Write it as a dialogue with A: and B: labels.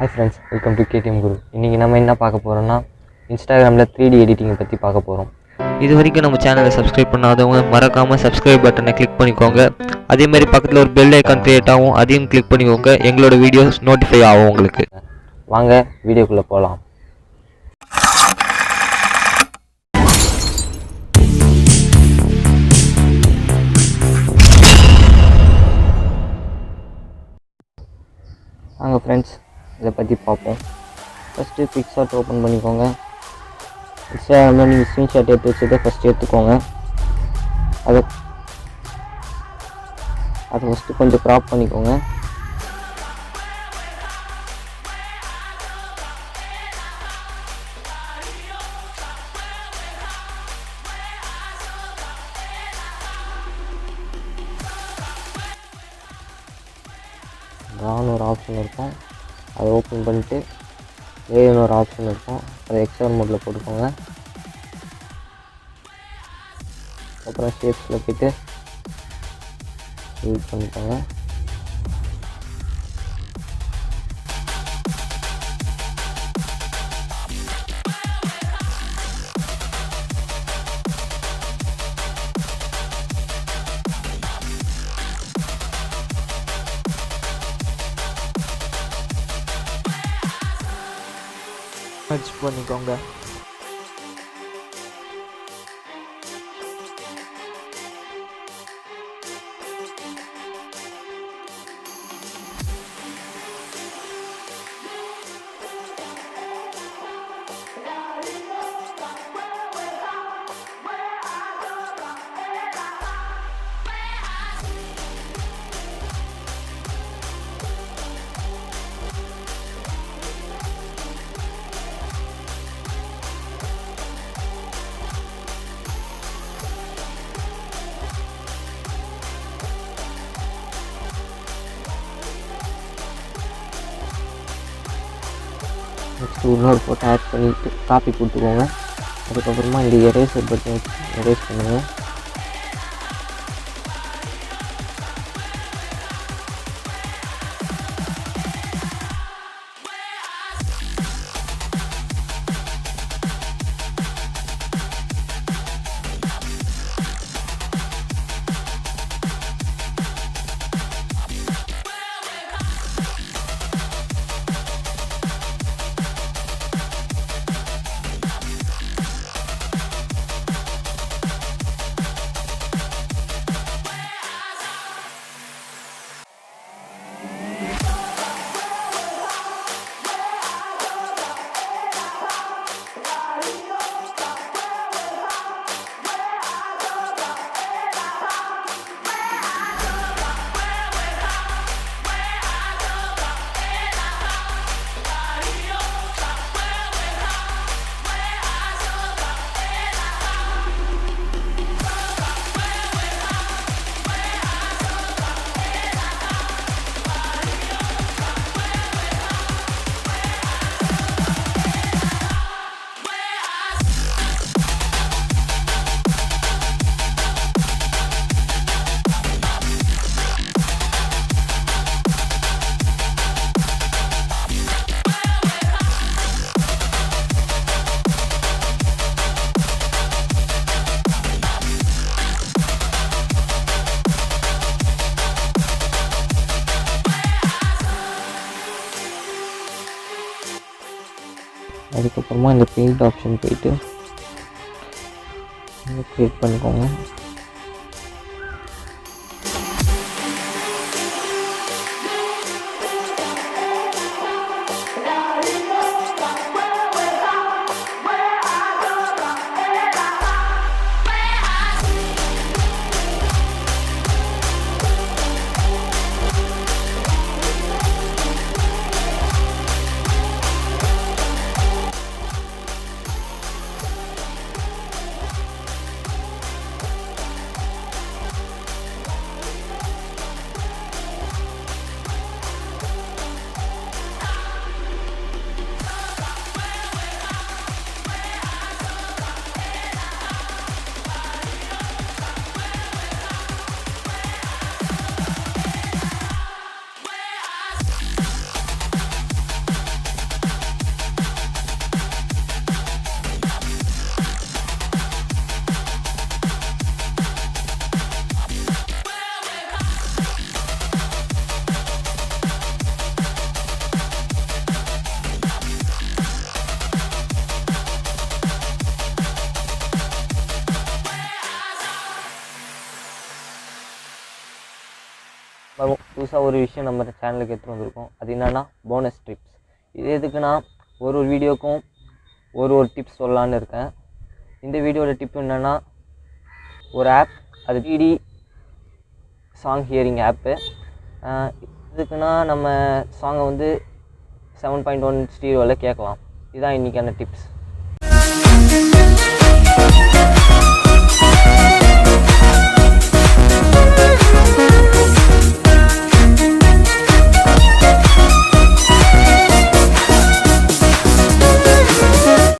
A: Hi friends, welcome to KTMGURU. இன்றைக்கி நம்ம என்ன பார்க்க போகிறோம்னா இன்ஸ்டாகிராமில் 3D எடிட்டிங்கை பற்றி பார்க்க போகிறோம்.
B: இது வரைக்கும் நம்ம சேனலை சப்ஸ்கிரைப் பண்ணாதவங்க மறக்காமல் சப்ஸ்கிரைப் பட்டனை கிளிக் பண்ணிக்கோங்க. அதேமாதிரி பக்கத்தில் ஒரு பெல் ஐக்கான் கிரியேட் ஆகும், அதையும் கிளிக் பண்ணிக்கோங்க. எங்களோட வீடியோஸ் நோட்டிஃபை ஆகும் உங்களுக்கு.
A: வாங்க வீடியோக்குள்ளே போகலாம். வாங்க ஃப்ரெண்ட்ஸ், இதை பற்றி பார்ப்போம். ஃபஸ்ட்டு பிக்சார்ட் ஓப்பன் பண்ணிக்கோங்க. இன்ஸ்டாகிராமில் நீங்கள் ஸ்க்ரீன்ஷாட் எடுத்து வச்சதை ஃபஸ்ட்டு எடுத்துக்கோங்க. அதை ஃபஸ்ட்டு கொஞ்சம் க்ராப் பண்ணிக்கோங்க. ட்ரான்னு ஒரு ஆப்ஷன் இருக்கும், அதை ஓப்பன் பண்ணிவிட்டு லேயர்னு ஒரு ஆப்ஷன் இருக்கும், அதை எக்ஸ்ஆர் மோடில் போட்டுக்கோங்க. அப்புறம் ஷேப்ஸில் போய்ட்டு யூஸ் பண்ணிக்கோங்க.
B: சர்ச் பண்ணிக்கோங்க. நெக்ஸ்ட்டு இன்னொரு ஃபோட்டோ ஆட் பண்ணிவிட்டு காப்பி கொடுத்துக்கோங்க. அதுக்கப்புறமா இந்த எரேசர் பட்டன் வச்சு எரேஸ் பண்ணுங்கள். அதுக்கப்புறமா இந்த பெயிண்ட் ஆப்ஷன் போயிட்டு க்ரியேட் பண்ணிக்கோங்க.
A: புதுசாக ஒரு விஷயம் நம்ம சேனலுக்கு எடுத்துகிட்டு வந்திருக்கோம். அது என்னென்னா போனஸ் டிப்ஸ். இது எதுக்குன்னா ஒரு வீடியோக்கும் ஒரு டிப்ஸ் சொல்லலான்னு இருக்கேன். இந்த வீடியோட டிப் என்னென்னா ஒரு ஆப், அது டிடி சாங் ஹியரிங் ஆப்பு. இதுக்குன்னா நம்ம சாங்கை வந்து 7.1 ஸ்டீரியோவில் கேட்கலாம். இதுதான் இன்றைக்கான டிப்ஸ்.